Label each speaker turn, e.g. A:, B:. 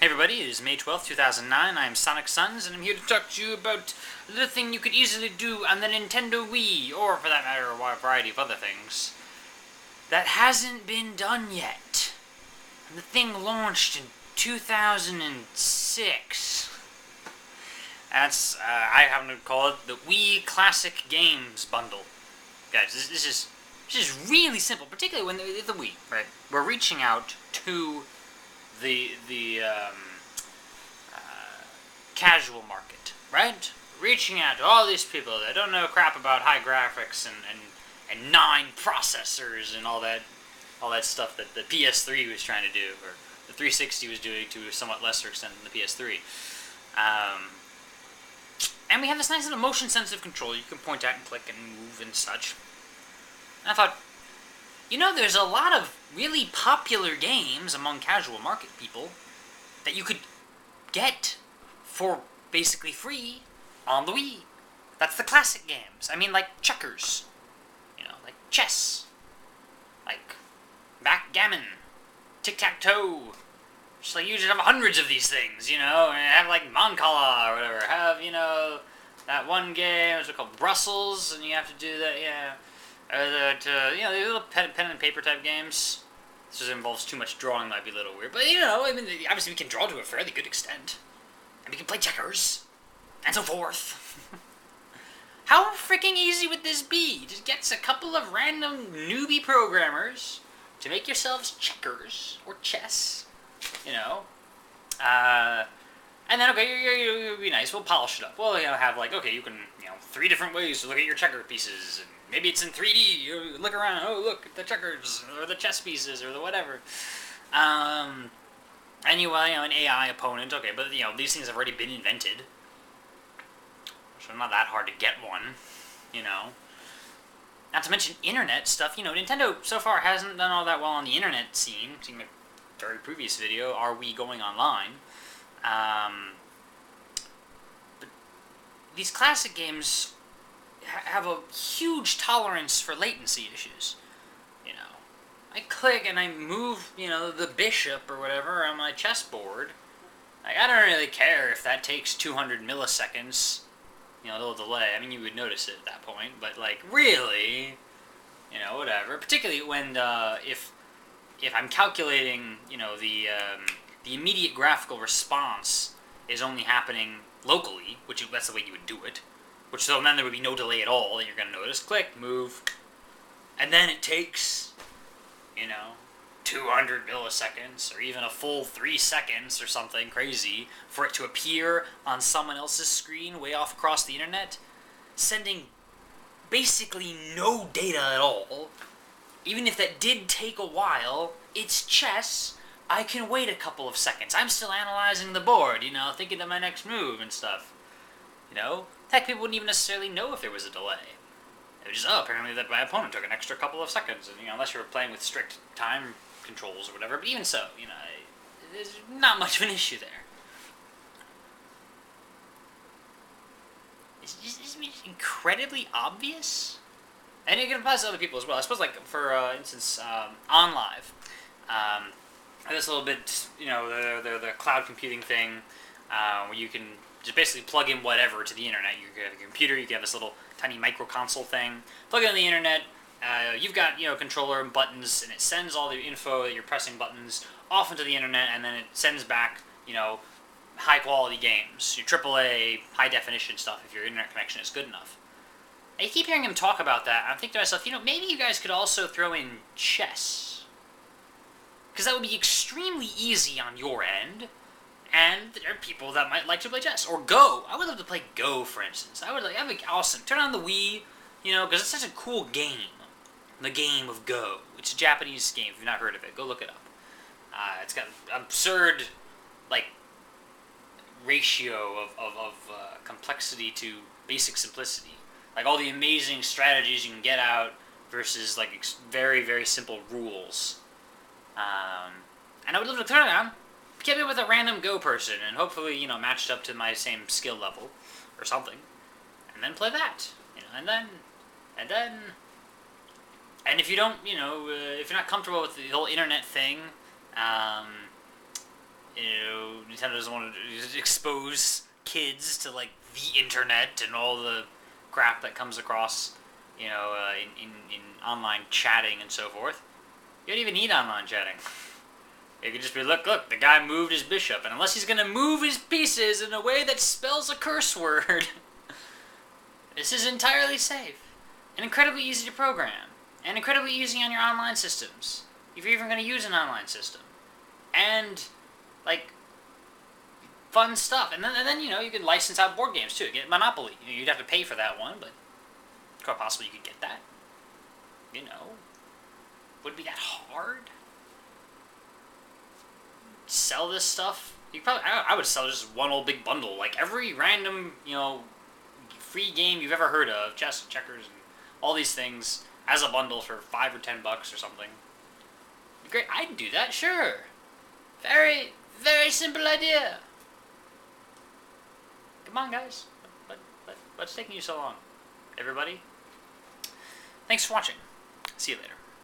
A: Hey everybody, it is May 12th, 2009. I am Sonic Sons, and I'm here to talk to you about the thing you could easily do on the Nintendo Wii, or for that matter, a variety of other things, that hasn't been done yet. And the thing launched in 2006. That's, I happen to call it the Wii Classic Games bundle. Guys, this is really simple, particularly when the Wii, right? We're reaching out to the casual market, right? Reaching out to all these people that don't know crap about high graphics and 9 processors and all that stuff that the PS3 was trying to do, or the 360 was doing to a somewhat lesser extent than the PS3. And we have this nice little motion-sensitive controller you can point at and click and move and such. And I thought, you know, there's a lot of really popular games among casual market people that you could get for basically free on the Wii. That's the classic games. I mean, like checkers, you know, like chess, like backgammon, tic-tac-toe. Just like you just have hundreds of these things, you know, and have like Mancala or whatever. Have, you know, that one game, it's called Brussels, and you have to do that, yeah. Or that, you know, the little pen and paper type games. This just involves too much drawing, might be a little weird. But, you know, I mean, obviously we can draw to a fairly good extent. And we can play checkers. And so forth. How freaking easy would this be? Just get a couple of random newbie programmers to make yourselves checkers or chess. You know. And then, okay, you'll be nice. We'll polish it up. We'll, you know, have like, okay, you can, you know, 3 different ways to look at your checker pieces. And maybe it's in 3D. You look around. Oh, look at the checkers or the chess pieces or the whatever. And you know, an AI opponent. Okay, but you know, these things have already been invented, so not that hard to get one. You know. Not to mention internet stuff. You know, Nintendo so far hasn't done all that well on the internet scene. Seeing my very previous video, are we going online? But these classic games have a huge tolerance for latency issues. You know, I click and I move, you know, the bishop or whatever on my chessboard. Like, I don't really care if that takes 200 milliseconds, you know, a little delay. I mean, you would notice it at that point, but like, really, you know, whatever. Particularly when if I'm calculating, you know, the immediate graphical response is only happening locally, which that's the way you would do it. Which, so then there would be no delay at all that you're going to notice. Click, move, and then it takes, you know, 200 milliseconds, or even a full 3 seconds or something crazy for it to appear on someone else's screen way off across the internet, sending basically no data at all. Even if that did take a while, it's chess. I can wait a couple of seconds. I'm still analyzing the board, you know, thinking of my next move and stuff. You know? Heck, people wouldn't even necessarily know if there was a delay. It was just, oh, apparently that my opponent took an extra couple of seconds, and, you know, unless you were playing with strict time controls or whatever, but even so, you know, there's not much of an issue there. It's just incredibly obvious, and it applies to other people as well. I suppose, like, for instance, on Live, this little bit, you know, the cloud computing thing, where you can just basically plug in whatever to the internet. You can have a computer, you can have this little tiny micro console thing, plug it on the internet, you've got, you know, controller and buttons, and it sends all the info that you're pressing buttons off into the internet, and then it sends back, you know, high quality games, your AAA, high definition stuff if your internet connection is good enough. I keep hearing him talk about that, and I'm thinking to myself, you know, maybe you guys could also throw in chess. Because that would be extremely easy on your end. And there are people that might like to play chess. Or Go. I would love to play Go, for instance. That'd be awesome. Turn on the Wii, you know, because it's such a cool game. The game of Go. It's a Japanese game, if you've not heard of it. Go look it up. It's got an absurd, like, ratio of complexity to basic simplicity. Like, all the amazing strategies you can get out versus, like, very, very simple rules. And I would love to turn it on. Get it with a random Go person, and hopefully, you know, matched up to my same skill level, or something, and then play that, you know, and if you don't, you know, if you're not comfortable with the whole internet thing, you know, Nintendo doesn't want to expose kids to, like, the internet and all the crap that comes across, you know, in online chatting and so forth. You don't even need online chatting. It could just be, look, the guy moved his bishop, and unless he's gonna move his pieces in a way that spells a curse word, this is entirely safe, and incredibly easy to program, and incredibly easy on your online systems, if you're even gonna use an online system. And, like, fun stuff. And then you know, you can license out board games, too. Get Monopoly. You know, you'd have to pay for that one, but quite possibly you could get that. You know, would it be that hard? Sell this stuff? You probably, I would sell just one old big bundle. Like, every random, you know, free game you've ever heard of, chess, checkers, and all these things, as a bundle for $5 or $10 or something. Great, I'd do that, sure. Very, very simple idea. Come on, guys. What's taking you so long? Everybody? Thanks for watching. See you later.